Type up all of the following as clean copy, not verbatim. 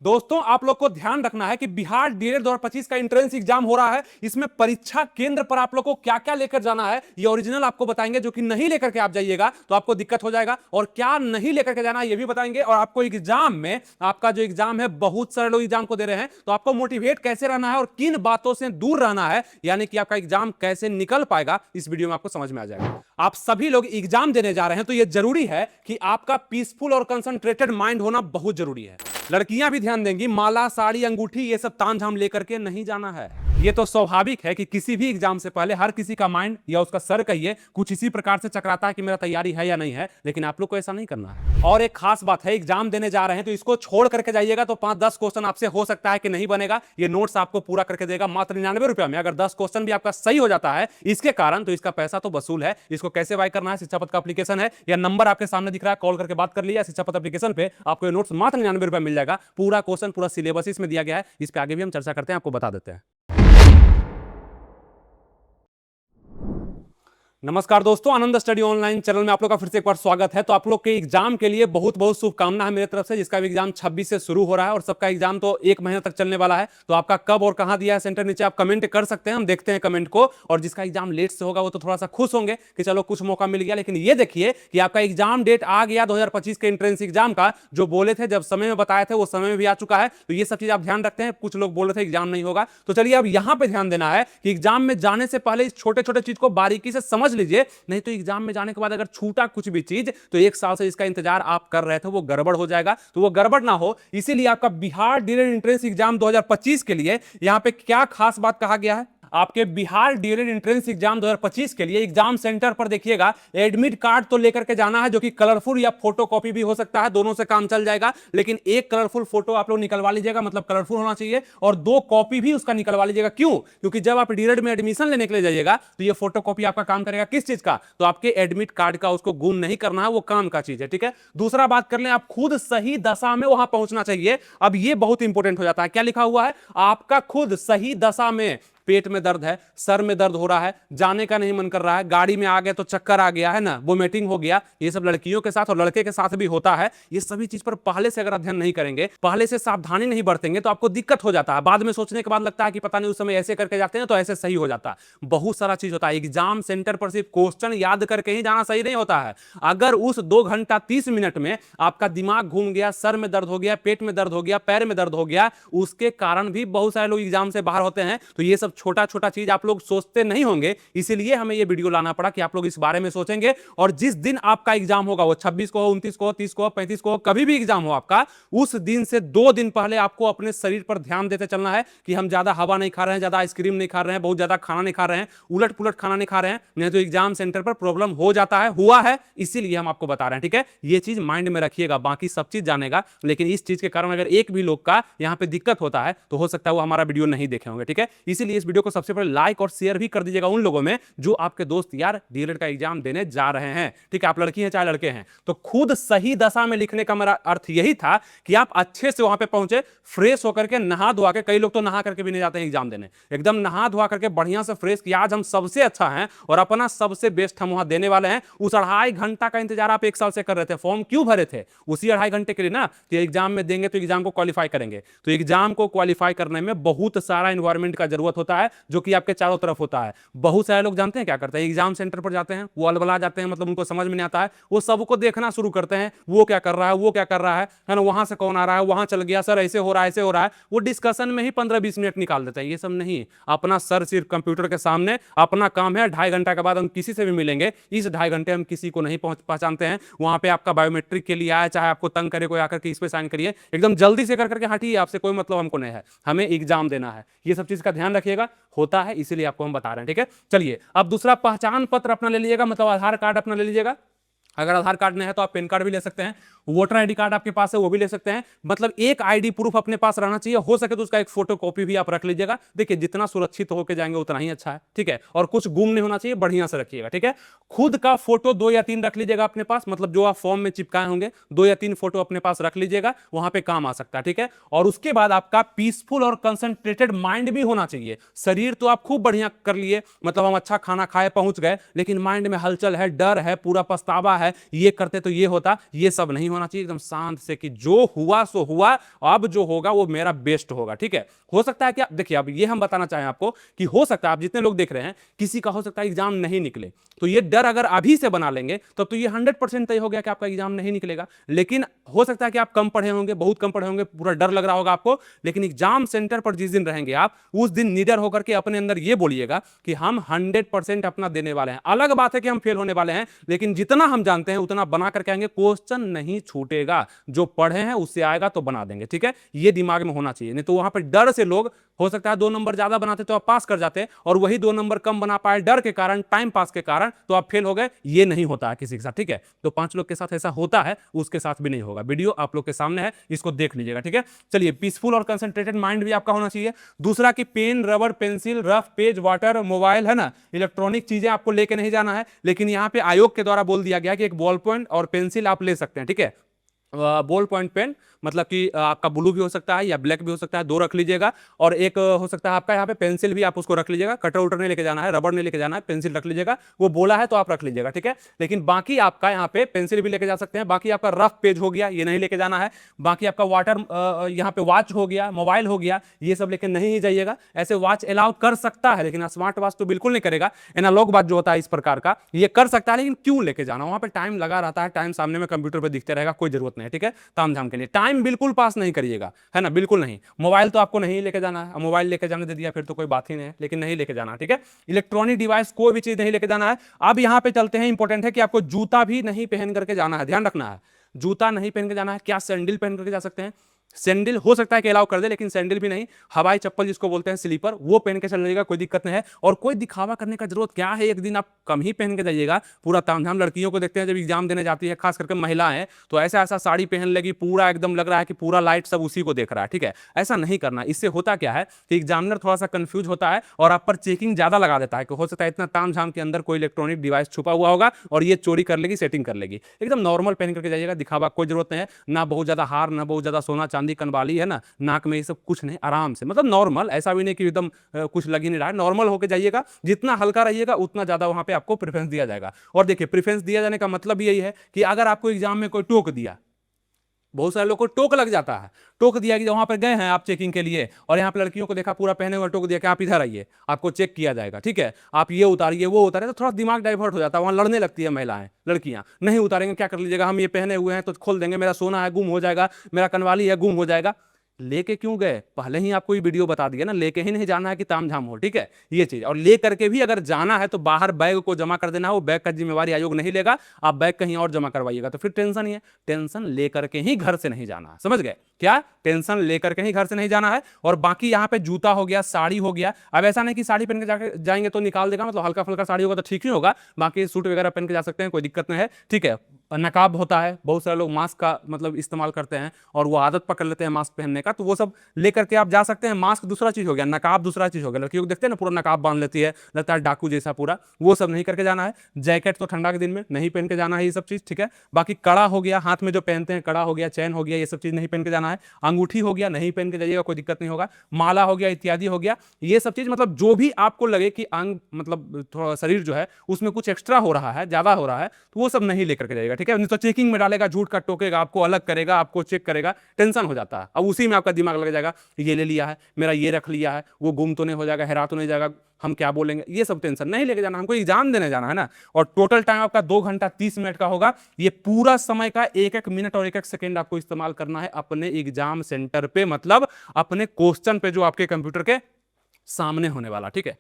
दोस्तों आप लोग को ध्यान रखना है कि बिहार डीएलएड 2025 का एंट्रेंस एग्जाम हो रहा है। इसमें परीक्षा केंद्र पर आप लोग को क्या क्या लेकर जाना है ये ओरिजिनल आपको बताएंगे। जो कि नहीं लेकर के आप जाइएगा तो आपको दिक्कत हो जाएगा, और क्या नहीं लेकर के जाना है ये भी बताएंगे। और आपको एग्जाम में, आपका जो एग्जाम है, बहुत सारे लोग एग्जाम को दे रहे हैं, तो आपको मोटिवेट कैसे रहना है और किन बातों से दूर रहना है, यानी कि आपका एग्जाम कैसे निकल पाएगा, इस वीडियो में आपको समझ में आ जाएगा। आप सभी लोग एग्जाम देने जा रहे हैं तो यह जरूरी है कि आपका पीसफुल और कंसंट्रेटेड माइंड होना बहुत जरूरी है। लड़कियां भी ध्यान देंगी, माला, साड़ी, अंगूठी, ये सब तामझाम लेकर के नहीं जाना है। ये तो स्वाभाविक है कि किसी भी एग्जाम से पहले हर किसी का माइंड या उसका सर कहिए कुछ इसी प्रकार से चकराता है कि मेरा तैयारी है या नहीं है, लेकिन आप लोग को ऐसा नहीं करना है। और एक खास बात है, एग्जाम देने जा रहे हैं तो इसको छोड़ करके जाइएगा तो 5-10 क्वेश्चन आपसे हो सकता है कि नहीं बनेगा। ये नोट्स आपको पूरा करके देगा मात्र 99 रुपए में। अगर 10 क्वेश्चन भी आपका सही हो जाता है इसके कारण, तो इसका पैसा तो वसूल है। इसको कैसे बाय करना है, शिक्षापद का एप्लीकेशन है या नंबर आपके सामने दिख रहा है, कॉल करके बात कर लिया। शिक्षापद एप्लीकेशन पे आपको ये नोट्स मात्र 99 रुपए मिल जाएगा। पूरा क्वेश्चन, पूरा सिलेबस इसमें दिया गया है। इस पे आगे भी हम चर्चा करते हैं, आपको बता देते हैं। नमस्कार दोस्तों, आनंद स्टडी ऑनलाइन चैनल में आप लोग का फिर से एक बार स्वागत है। तो आप लोग के एग्जाम के लिए बहुत बहुत शुभकामना है मेरी तरफ से, जिसका भी एग्जाम 26 से शुरू हो रहा है और सबका एग्जाम तो 1 महीने तक चलने वाला है। तो आपका कब और कहां दिया है सेंटर, नीचे आप कमेंट कर सकते हैं, हम देखते हैं कमेंट को। और जिसका एग्जाम लेट से होगा वो तो थोड़ा सा खुश होंगे कि चलो कुछ मौका मिल गया, लेकिन ये देखिए कि आपका एग्जाम डेट आ गया 2025 के एंट्रेंस एग्जाम का। जो बोले थे, जब समय में बताए थे, वो समय में भी आ चुका है। तो ये सब चीज आप ध्यान रखते हैं। कुछ लोग बोल रहे थे एग्जाम नहीं होगा, तो चलिए अब यहां पर ध्यान देना है कि एग्जाम में जाने से पहले इस छोटे छोटे चीज को बारीकी से समझ लीजिए। नहीं तो एग्जाम में जाने के बाद अगर छूटा कुछ भी चीज तो 1 साल से इसका इंतजार आप कर रहे थे वो गड़बड़ हो जाएगा। तो वो गड़बड़ ना हो, इसीलिए आपका बिहार डीएलएड एंट्रेंस एग्जाम 2025 के लिए यहां पे क्या खास बात कहा गया है। आपके बिहार डीएलएड एंट्रेंस एग्जाम 2025 के लिए एग्जाम सेंटर पर देखिएगा, एडमिट कार्ड तो लेकर के जाना है, जो कि कलरफुल या फोटो कॉपी भी हो सकता है, दोनों से काम चल जाएगा। लेकिन एक कलरफुल फोटो आप लोग निकलवा लीजिएगा, मतलब कलरफुल होना चाहिए, और 2 कॉपी भी उसका निकलवा लीजिएगा। क्यों? क्योंकि जब आप डीएलएड में एडमिशन लेने के लिए जाइएगा तो ये फोटो कॉपी आपका काम करेगा। किस चीज का? तो आपके एडमिट कार्ड का। उसको गुम नहीं करना है, वो काम का चीज है, ठीक है। दूसरा बात कर लें, आप खुद सही दशा में वहां पहुंचना चाहिए। अब ये बहुत इंपॉर्टेंट हो जाता है। क्या लिखा हुआ है? आपका खुद सही दशा में। पेट में दर्द है, सर में दर्द हो रहा है, जाने का नहीं मन कर रहा है, गाड़ी में आ गए तो चक्कर आ गया है ना, वोमिटिंग हो गया। ये सब लड़कियों के साथ और लड़के के साथ भी होता है। ये सभी चीज पर पहले से अगर अध्ययन नहीं करेंगे, पहले से सावधानी नहीं बरतेंगे, तो आपको दिक्कत हो जाता है। बाद में सोचने के बाद लगता है कि पता नहीं उस समय ऐसे करके जाते हैं तो ऐसे सही हो जाता है। बहुत सारा चीज होता है। एग्जाम सेंटर पर सिर्फ क्वेश्चन याद करके ही जाना सही नहीं होता है। अगर उस 2 घंटा 30 मिनट में आपका दिमाग घूम गया, सर में दर्द हो गया, पेट में दर्द हो गया, पैर में दर्द हो गया, उसके कारण भी बहुत सारे लोग एग्जाम से बाहर होते हैं। तो ये सब छोटा छोटा चीज आप लोग सोचते नहीं होंगे, इसीलिए हमें यह वीडियो लाना पड़ा कि आप लोग इस बारे में सोचेंगे। और जिस दिन आपका एग्जाम होगा, वो 26 को हो, 29 को हो, 30 को हो, 35 को हो, कभी भी एग्जाम हो आपका, उस दिन से 2 दिन पहले आपको अपने शरीर पर ध्यान देते चलना है कि हम ज्यादा हवा नहीं खा रहे हैं, ज्यादा आइसक्रीम नहीं खा रहे हैं, बहुत ज्यादा खाना नहीं खा रहे हैं, उलट पुलट खाना नहीं खा रहे हैं, नहीं तो एग्जाम सेंटर पर प्रॉब्लम हो जाता है, हुआ है, इसीलिए हम आपको बता रहे हैं, ठीक है। ये चीज माइंड में रखिएगा, बाकी सब चीज जानेगा, लेकिन इस चीज के कारण अगर एक भी लोग का यहां पे दिक्कत होता है तो हो सकता है वो हमारा वीडियो नहीं देखे होंगे, ठीक है। इसीलिए इस वीडियो को सबसे पहले लाइक और शेयर भी कर दीजिएगा उन लोगों में जो आपके दोस्त यार डीएलएड का एग्जाम देने जा रहे हैं, ठीक है। आप लड़की हैं चाहे लड़के हैं, तो खुद सही दशा में लिखने का मेरा अर्थ यही था कि आप अच्छे से वहां पे पहुंचे, फ्रेश होकर के, नहा धोआ के। कई लोग तो नहा करके भी नहीं जाते हैं एग्जाम देने, एकदम नहा धोआ करके बढ़िया से फ्रेश कि आज हम सबसे अच्छा हैं और अपना सबसे बेस्ट हम वहां देने वाले हैं। उस 2.5 घंटा का इंतजार आप 1 साल से कर रहे थे। फॉर्म क्यों भरे थे? उसी 2.5 घंटे के लिए ना, कि एग्जाम में देंगे तो एग्जाम को क्वालिफाई करेंगे। तो एग्जाम को क्वालिफाई करने में बहुत सारा एनवायरमेंट का जरूरत होता है, जो कि आपके चारों तरफ होता है। बहुत सारे लोग जानते हैं क्या करते हैं, एग्जाम सेंटर पर जाते हैं, वो अलबला जाते हैं, मतलब उनको समझ में नहीं आता है, वो सबको देखना शुरू करते हैं, वो क्या कर रहा है, वो क्या कर रहा है ना, वहां से कौन आ रहा है, वहां चल गया, सर ऐसे हो रहा है, ऐसे हो रहा है। वो डिस्कशन में ही 15-20 मिनट निकाल देते हैं। ये सब नहीं, अपना सर सिर्फ कंप्यूटर के सामने, अपना काम है। 2.5 घंटा के बाद हम किसी से भी मिलेंगे, इस 2.5 घंटे हम किसी को नहीं पहचानते हैं। वहां पे आपका बायोमेट्रिक के लिए आया, चाहे आपको तंग करे कोई आकर के इस पे साइन करिए, एकदम जल्दी से कर करके हटिए, आपसे कोई मतलब हमको नहीं है, हमें एग्जाम देना है। ये सब चीज का ध्यान रखिएगा, होता है, इसीलिए आपको हम बता रहे हैं, ठीक है। चलिए अब दूसरा, पहचान पत्र अपना ले लीजिएगा, मतलब आधार कार्ड अपना ले लीजिएगा। अगर आधार कार्ड नहीं है तो आप पैन कार्ड भी ले सकते हैं, वोटर आईडी कार्ड आपके पास है वो भी ले सकते हैं। मतलब एक आईडी प्रूफ अपने पास रहना चाहिए, हो सके तो उसका एक फोटो कॉपी भी आप रख लीजिएगा। देखिए जितना सुरक्षित होकर जाएंगे उतना ही अच्छा है, ठीक है। और कुछ गुम नहीं होना चाहिए, बढ़िया से रखिएगा, ठीक है। खुद का फोटो 2 या 3 रख लीजिएगा अपने पास, मतलब जो आप फॉर्म में चिपकाए होंगे 2 या 3 फोटो अपने पास रख लीजिएगा, वहां पे काम आ सकता है, ठीक है। और उसके बाद आपका पीसफुल और कंसंट्रेटेड माइंड भी होना चाहिए। शरीर तो आप खूब बढ़िया कर लिए, मतलब हम अच्छा खाना खाए पहुंच गए, लेकिन माइंड में हलचल है, डर है, पूरा पछतावा है, ये करते तो ये होता, ये सब नहीं होना चाहिए। एकदम शांत से कि जो हुआ सो हुआ, अब जो होगा वो मेरा बेस्ट होगा, ठीक है। हो सकता है कि देखिए, अब ये हम बताना चाहें आपको कि हो सकता है आप जितने लोग देख रहे हैं, किसी का हो सकता है एग्जाम नहीं निकले, तो ये डर अगर अभी से बना लेंगे तब तो ये 100% तय हो गया कि आपका एग्जाम नहीं निकलेगा। लेकिन हो सकता है कि आप कम पढ़े होंगे, बहुत कम पढ़े होंगे, पूरा डर लग रहा होगा आपको, लेकिन एग्जाम सेंटर पर जिस दिन रहेंगे आप, उस दिन निडर होकर के अपने अंदर ये बोलिएगा कि हम 100% अपना देने वाले हैं। अलग बात है कि हम फेल होने वाले हैं, लेकिन जितना हम जानते हैं उतना बना करके आएंगे, क्वेश्चन नहीं छूटेगा, जो पढ़े हैं उससे आएगा तो बना देंगे, ठीक है। ये दिमाग में होना चाहिए, नहीं तो वहां पर डर से लोग हो सकता है 2 नंबर ज्यादा बनाते तो आप पास कर जाते, और वही 2 नंबर कम बना पाए डर के कारण, टाइम पास के कारण, तो आप फेल हो गए। ये नहीं होता है किसी के साथ, ठीक है। तो 5 लोग के साथ ऐसा होता है, उसके साथ भी नहीं होगा। वीडियो आप लोग के सामने है, इसको देख लीजिएगा, ठीक है। चलिए, पीसफुल और कंसंट्रेटेड माइंड भी आपका होना चाहिए। दूसरा कि pen, rubber, pencil, rough page, water, mobile, है ना, इलेक्ट्रॉनिक चीजें आपको लेके नहीं जाना है। लेकिन यहां पे आयोग के द्वारा बोल दिया गया कि एक बॉल पॉइंट और पेंसिल आप ले सकते हैं, ठीक है। बॉल पॉइंट पेन मतलब कि आपका ब्लू भी हो सकता है या ब्लैक भी हो सकता है, 2 रख लीजिएगा। और एक हो सकता है आपका यहाँ पे पेंसिल भी, आप उसको रख लीजिएगा। कटर उटर नहीं लेके जाना है, रबर नहीं लेके जाना है, पेंसिल रख लीजिएगा। वो बोला है तो आप रख लीजिएगा, ठीक है। लेकिन बाकी आपका यहाँ पे पेंसिल भी लेके जा सकते हैं। बाकी आपका रफ पेज हो गया, ये नहीं लेके जाना है। बाकी आपका वाटर, यहाँ पे वॉच हो गया, मोबाइल हो गया, ये सब लेके नहीं ही जाइएगा। ऐसे वॉच अलाउ कर सकता है, लेकिन स्मार्ट वॉच तो बिल्कुल नहीं करेगा। एनालॉग वॉच जो होता है इस प्रकार का, ये कर सकता है, लेकिन क्यों लेके जाना, वहां पे टाइम लगा रहता है, टाइम सामने में कंप्यूटर पे दिखते रहेगा, कोई जरूरत नहीं है, ठीक है। तामझाम के लिए टाइम बिल्कुल पास नहीं करिएगा, है ना, बिल्कुल नहीं। मोबाइल तो आपको नहीं लेके जाना है, मोबाइल लेके जाने दे दिया फिर तो कोई बात ही नहीं है, लेकिन नहीं लेके जाना, ठीक है। इलेक्ट्रॉनिक डिवाइस कोई भी चीज नहीं लेके जाना है। अब यहां पे चलते हैं, इंपॉर्टेंट है कि आपको जूता भी नहीं पहन करके जाना है, ध्यान रखना है। जूता नहीं पहन के जाना है। क्या सैंडल पहन करके जा सकते हैं? सैंडल हो सकता है कि अलाउ कर दे, लेकिन सैंडल भी नहीं। हवाई चप्पल जिसको बोलते हैं स्लीपर, वो पहन के चल जाइएगा, कोई दिक्कत नहीं है। और कोई दिखावा करने का जरूरत क्या है, एक दिन आप कम ही पहन के जाइएगा। पूरा तामझाम लड़कियों को देखते हैं जब एग्जाम देने जाती है, खास करके महिलाएं, तो ऐसा ऐसा साड़ी पहन लेगी, पूरा एकदम लग रहा है कि पूरा लाइट सब उसी को देख रहा है, ठीक है। ऐसा नहीं करना। इससे होता क्या है कि एग्जामिनर थोड़ा सा कंफ्यूज होता है और आप पर चेकिंग ज्यादा लगा देता है कि हो सकता है इतना तामझाम के अंदर कोई इलेक्ट्रॉनिक डिवाइस छुपा हुआ होगा और ये चोरी कर लेगी, सेटिंग कर लेगी। एकदम नॉर्मल पहन करके जाइएगा, दिखावा कोई जरूरत नहीं है। ना बहुत ज्यादा हार, ना बहुत ज्यादा सोना चांदी कनवाली, है ना, नाक में ये सब कुछ नहीं, आराम से, मतलब नॉर्मल, ऐसा भी नहीं कि एकदम कुछ लग ही नहीं रहा है, नॉर्मल होकर जाइएगा। जितना हल्का रहिएगा उतना ज्यादा वहां पे आपको प्रेफरेंस दिया जाएगा। और देखिए, प्रेफरेंस दिया जाने का मतलब यही है कि अगर आपको एग्जाम में कोई टोक दिया, बहुत सारे लोग को टोक लग जाता है, टोक दिया कि वहां पर गए हैं आप चेकिंग के लिए, और यहाँ पे लड़कियों को देखा पूरा पहने हुए, टोक दिया कि आप इधर आइए, आपको चेक किया जाएगा, ठीक है, आप ये उतारिए वो उतारिए, तो थोड़ा दिमाग डाइवर्ट हो जाता है, वहां लड़ने लगती है महिलाएं, लड़कियां नहीं उतारेंगे, क्या कर लीजिएगा, हम ये पहने हुए हैं तो खोल देंगे, मेरा सोना है गुम हो जाएगा, मेरा कनवाली है गुम हो जाएगा। लेके क्यों गए, पहले ही आपको ये वीडियो बता दिया ना, लेके ही नहीं जाना है कि तामझाम हो, ठीक है, ये चीज। और ले करके भी अगर जाना है तो बाहर बैग को जमा कर देना है, वो बैग का जिम्मेवारी आयोग नहीं लेगा, आप बैग कहीं और जमा करवाइएगा, तो फिर टेंशन ही है। टेंशन लेकर के ही घर से नहीं जाना है, समझ गए क्या, टेंशन लेकर के ही घर से नहीं जाना है। और बाकी यहाँ पे जूता हो गया, साड़ी हो गया। अब ऐसा नहीं कि साड़ी पहन के जाकर जाएंगे तो निकाल देगा, मतलब हल्का फुल्का साड़ी होगा तो ठीक ही होगा, बाकी सूट वगैरह पहन के जा सकते हैं, कोई दिक्कत नहीं है, ठीक है। नकाब होता है, बहुत सारे लोग मास्क का मतलब इस्तेमाल करते हैं और वो आदत पकड़ लेते हैं मास्क पहनने का, तो वो सब लेकर के आप जा सकते हैं। मास्क दूसरा चीज हो गया, नकाब दूसरा चीज हो गया। लड़कियों को देखते हैं ना, पूरा नकाब बांध लेती है, लगता है डाकू जैसा पूरा, वो सब नहीं करके जाना है। जैकेट तो ठंडा के दिन में नहीं पहन के जाना है, ये सब चीज, ठीक है। बाकी कड़ा हो गया, हाथ में जो पहनते हैं, कड़ा हो गया, चैन हो गया, ये सब चीज नहीं पहन के जाना है। अंगूठी हो गया, नहीं पहन के जाइएगा, कोई दिक्कत नहीं होगा। माला हो गया, इत्यादि हो गया, ये सब चीज, मतलब जो भी आपको लगे कि अंग, मतलब थोड़ा शरीर जो है उसमें कुछ एक्स्ट्रा हो रहा है, ज्यादा हो रहा है, तो वो सब नहीं लेकर के जाइएगा, ठीक है। नहीं तो चेकिंग में डालेगा, झूठ का टोकेगा, आपको अलग करेगा, आपको चेक करेगा, टेंशन हो जाता है। अब उसी में आपका दिमाग लग जाएगा, ये ले लिया है, मेरा ये रख लिया है, वो गुम तो नहीं हो जाएगा, हेरा तो नहीं जाएगा, हम क्या बोलेंगे, ये सब टेंशन नहीं लेके जाना, हमको एग्जाम देने जाना है ना। और टोटल टाइम आपका 2 घंटा 30 मिनट का होगा। ये पूरा समय का एक एक मिनट और एक एक सेकेंड आपको इस्तेमाल करना है अपने एग्जाम सेंटर पे, मतलब अपने क्वेश्चन पे जो आपके कंप्यूटर के सामने होने वाला, ठीक है।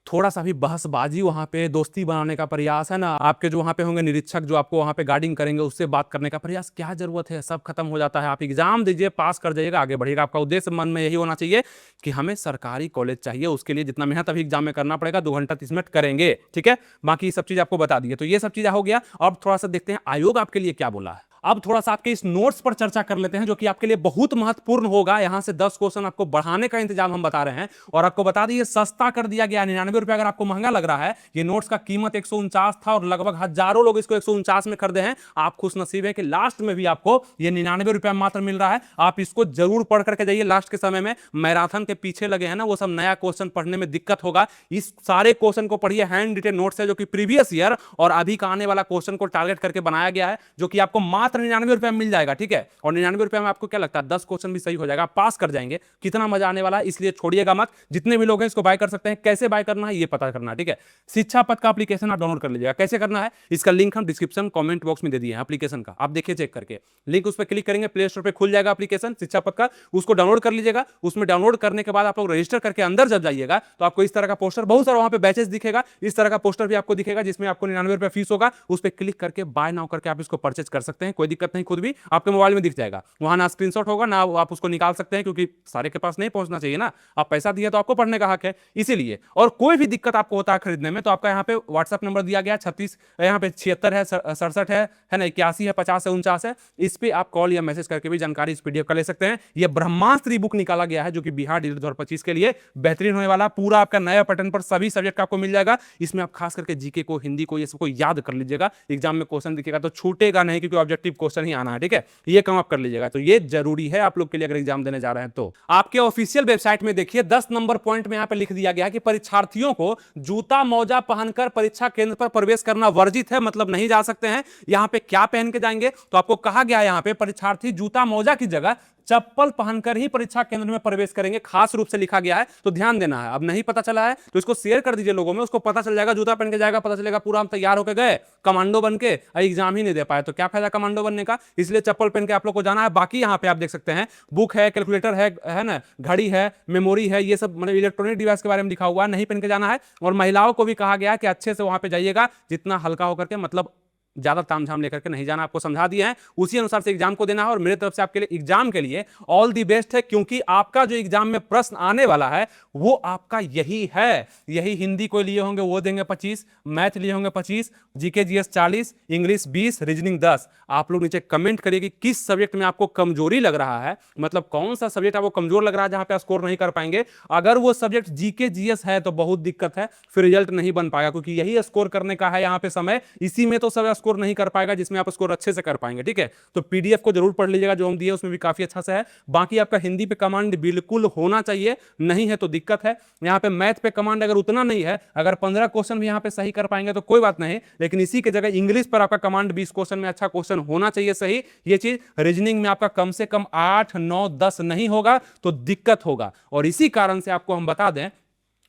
थोड़ा सा भी बहसबाजी, वहां पे दोस्ती बनाने का प्रयास, है ना, आपके जो वहां पे होंगे निरीक्षक जो आपको वहां पे गार्डिंग करेंगे, उससे बात करने का प्रयास, क्या जरूरत है, सब खत्म हो जाता है। आप एग्जाम दीजिए, पास कर जाइएगा, आगे बढ़िएगा। आपका उद्देश्य मन में यही होना चाहिए कि हमें सरकारी कॉलेज चाहिए, उसके लिए जितना मेहनत अभी एग्जाम में करना पड़ेगा, 2 घंटा 30 मिनट करेंगे, ठीक है। बाकी सब चीज आपको बता दिए, तो ये सब चीज हो गया। अब थोड़ा सा देखते हैं आयोग आपके लिए क्या बोला है। अब थोड़ा सा आपके इस नोट्स पर चर्चा कर लेते हैं, जो कि आपके लिए बहुत महत्वपूर्ण होगा। यहां से 10 क्वेश्चन आपको बढ़ाने का इंतजाम हम बता रहे हैं, और आपको बता दें ये सस्ता कर दिया गया, 99 रुपए। अगर आपको महंगा लग रहा है, ये नोट्स का कीमत 149 था और लगभग हजारों लोग इसको 149 में खरीदे हैं। आप खुश नसीब है कि लास्ट में भी आपको ये 99 रुपए मात्र मिल रहा है। आप इसको जरूर पढ़ करके जाइए। लास्ट के समय में मैराथन के पीछे लगे हैं ना, वो सब नया क्वेश्चन पढ़ने में दिक्कत होगा। इस सारे क्वेश्चन को पढ़िए, हैंड रिटेन नोट्स है जो कि प्रीवियस ईयर और अभी का आने वाला क्वेश्चन को टारगेट करके बनाया गया है, जो कि आपको मात्र 99 रुपए में मिल जाएगा। ठीक है, और 99 रुपए में आपको क्या लगता है 10 क्वेश्चन भी सही हो जाएगा, पास कर जाएंगे। कितना मजा आने वाला है, इसलिए छोड़िएगा मत। जितने भी लोग हैं इसको बाय कर सकते हैं। कैसे बाय करना है ये पता करना है। ठीक है, शिक्षा पथ का एप्लीकेशन आप डाउनलोड कर लीजिएगा। कैसे करना है इसका लिंक हम डिस्क्रिप्शन कमेंट बॉक्स में दे दिए हैं एप्लीकेशन का, आप देखिए चेक करके। लिंक उस पर क्लिक करेंगे, प्ले स्टोर पे खुल जाएगा एप्लीकेशन शिक्षा पथ का, उसको डाउनलोड कर लीजिएगा। उसमें डाउनलोड करने के बाद आप लोग रजिस्टर करके अंदर जब जाइएगा तो आपको इस तरह का पोस्टर, बहुत सारा वहां पे बैचेस दिखेगा, इस तरह का पोस्टर भी आपको दिखेगा जिसमें आपको 99 रुपए फीस होगा। उस पर क्लिक करके बाय नाउ करके आप इसको परचेज कर सकते हैं, कोई दिक्कत नहीं, खुद भी आपके मोबाइल में दिख जाएगा। वहां ना स्क्रीनशॉट होगा ना आप उसको निकाल सकते हैं, क्योंकि सारे के पास नहीं पहुंचना चाहिए ना। आप पैसा दिए तो आपको पढ़ने का हक है, इसीलिए। और कोई भी दिक्कत आपको होता है खरीदने में तो आपका यहाँ पे व्हाट्सएप नंबर दिया गया 36, यहाँ पे 76 है, 67 है ना, 81 है, 50 है, 49 है। इस पे आप कॉल या मैसेज करके भी जानकारी इस पीडीएफ का ले सकते हैं। ये ब्रह्मास्त्र बुक निकाला गया है जो कि बिहार डीएलएड 2025 के लिए बेहतरीन होने वाला, पूरा आपका नया पैटर्न पर सभी सब्जेक्ट आपको मिल जाएगा। इसमें आप खास करके जीके को, हिंदी को, ये सबको याद कर लीजिएगा। एग्जाम में क्वेश्चन दिखेगा तो छूटेगा नहीं, क्योंकि ऑब्जेक्टिव क्वेश्चन ही आना है। ठीक है, ये काम आप कर लीजिएगा, तो ये जरूरी है आप लोग के लिए अगर एग्जाम देने जा रहे हैं तो। आपके ऑफिशियल वेबसाइट में देखिए 10 नंबर पॉइंट में यहां पे लिख दिया गया है कि परीक्षार्थियों को जूता मोजा पहनकर परीक्षा केंद्र पर प्रवेश करना वर्जित है, मतलब नहीं जा सकते हैं। यहां पे क्या पहन के जाएंगे, तो आपको कहा गया है यहां पे परीक्षार्थी जूता मोजा की जगह चप्पल पहनकर ही परीक्षा केंद्र में प्रवेश करेंगे, खास रूप से लिखा गया है, तो ध्यान देना है। अब नहीं पता चला है तो इसको शेयर कर दीजिए लोगों में, उसको पता चल जाएगा, जूता पहन के जाएगा, पता चलेगा पूरा हम तैयार होकर गए कमांडो बन के, एग्जाम ही नहीं दे पाए, तो क्या फायदा कमांडो बनने का। इसलिए चप्पल पहन के आप लोग को जाना है। बाकी यहाँ पे आप देख सकते हैं बुक है, कैलकुलेटर है ना, घड़ी है, मेमोरी है, ये सब मतलब इलेक्ट्रॉनिक डिवाइस के बारे में लिखा हुआ है, नहीं पहन के जाना है। और महिलाओं को भी कहा गया है कि अच्छे से वहां पे जाइएगा, जितना हल्का होकर के, मतलब ज्यादा तामझाम लेकर के नहीं जाना, आपको समझा दिया है, उसी अनुसार से एग्जाम को देना है। और मेरे तरफ से आपके लिए एग्जाम के लिए ऑल दी बेस्ट है, क्योंकि आपका जो एग्जाम में प्रश्न आने वाला है वो आपका यही है। यही हिंदी को लिए होंगे वो देंगे 25, मैथ लिए होंगे 25, जीके जीएस 40, इंग्लिश 20, रीजनिंग 10। आप लोग नीचे कमेंट करिए कि किस सब्जेक्ट में आपको कमजोरी लग रहा है, मतलब कौन सा सब्जेक्ट आपको कमजोर लग रहा है जहां पे स्कोर नहीं कर पाएंगे। अगर वो सब्जेक्ट जीके जीएस है तो बहुत दिक्कत है, फिर रिजल्ट नहीं बन पाएगा, क्योंकि यही स्कोर करने का है यहाँ पे समय। इसी में तो सब स्कोर नहीं कर पाएगा जिसमें आप स्कोर अच्छे से कर पाएंगे। ठीक है, तो पीडीएफ को जरूर पढ़ लीजिएगा, जो हम दिए उसमें भी काफी अच्छा से है। बाकी आपका हिंदी पे कमांड बिल्कुल होना चाहिए, नहीं है तो दिक्कत है। यहाँ पे मैथ पे कमांड अगर उतना नहीं है, अगर 15 क्वेश्चन भी यहाँ पे सही कर पाएंगे तो कोई बात नहीं, लेकिन इसी की जगह इंग्लिश पर आपका कमांड 20 क्वेश्चन में अच्छा क्वेश्चन होना चाहिए सही। ये चीज रीजनिंग में आपका कम से कम 8, 9, 10 नहीं होगा तो दिक्कत होगा। और इसी कारण से आपको हम बता दें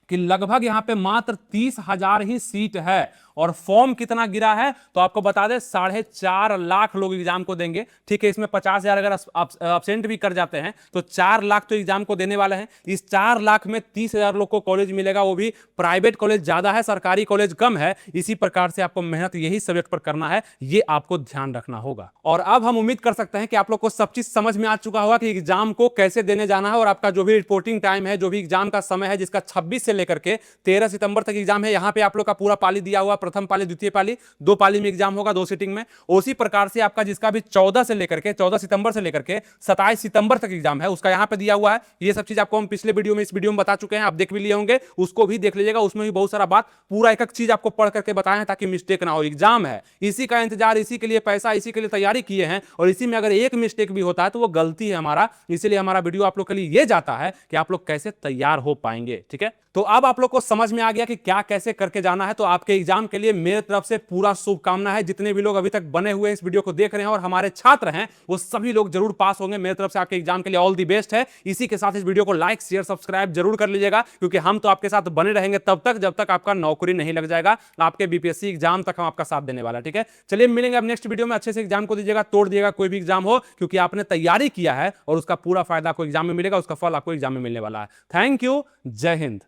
कि लगभग यहां पे मात्र 30,000 ही सीट है, और फॉर्म कितना गिरा है तो आपको बता दें 4.5 लाख लोग एग्जाम को देंगे। ठीक है, इसमें 50,000 अगर अब्सेंट भी कर जाते हैं तो 4 लाख तो एग्जाम को देने वाले हैं। इस 4 लाख में 30,000 लोग को कॉलेज मिलेगा, वो भी प्राइवेट कॉलेज ज्यादा है, सरकारी कॉलेज कम है। इसी प्रकार से आपको मेहनत यही सब्जेक्ट पर करना है, ये आपको ध्यान रखना होगा। और अब हम उम्मीद कर सकते हैं कि आप लोग को सब चीज समझ में आ चुका होगा कि एग्जाम को कैसे देने जाना है, और आपका जो भी रिपोर्टिंग टाइम है, जो भी एग्जाम का समय है, जिसका 26 से लेकर के 13 सितंबर तक एग्जाम है। यहाँ पे आप लोग का पूरा पाली दिया हुआ, प्रथम पाली, द्वितीय पाली, 2 पाली में एग्जाम होगा, 2 सीटिंग में। उसी प्रकार से आपका जिसका भी 14 सितंबर से लेकर के 27 सितंबर तक एग्जाम है, उसका यहाँ पे दिया हुआ है। ये सब चीज आपको हम पिछले वीडियो में, इस वीडियो में बता चुके हैं, आप देख भी लिए होंगे, उसको भी देख लीजिएगा। उसमें भी बहुत सारा बात, पूरा एक एक चीज आपको पढ़ करके बताए हैं ताकि मिस्टेक ना हो। एग्जाम है, इसी का इंतजार, इसी के लिए पैसा, इसी के लिए तैयारी किए हैं, और इसी में अगर एक मिस्टेक भी होता है तो वो गलती है हमारा। इसीलिए हमारा वीडियो आप लोग के लिए ये जाता है कि आप लोग कैसे तैयार हो पाएंगे। ठीक है, तो अब आप लोग को समझ में आ गया कि क्या कैसे करके जाना है। तो आपके एग्जाम के लिए मेरे तरफ से पूरा शुभकामना है। जितने भी लोग अभी तक बने हुए इस वीडियो को देख रहे हैं और हमारे छात्र हैं, वो सभी लोग जरूर पास होंगे। मेरे तरफ से आपके एग्जाम के लिए ऑल दी बेस्ट है। इसी के साथ इस वीडियो को लाइक, शेयर, सब्सक्राइब जरूर कर लीजिएगा, क्योंकि हम तो आपके साथ बने रहेंगे तब तक जब तक आपका नौकरी नहीं लग जाएगा। आपके बीपीएससी एग्जाम तक हम आपका साथ देने वाला। ठीक है, चलिए मिलेंगे अब नेक्स्ट वीडियो में। अच्छे से एग्जाम को दीजिएगा, तोड़ दिएगा कोई भी एग्जाम हो, क्योंकि आपने तैयारी किया है और उसका पूरा फायदा आपको एग्जाम में मिलेगा, उसका फल आपको एग्जाम में मिलने वाला है। थैंक यू, जय हिंद।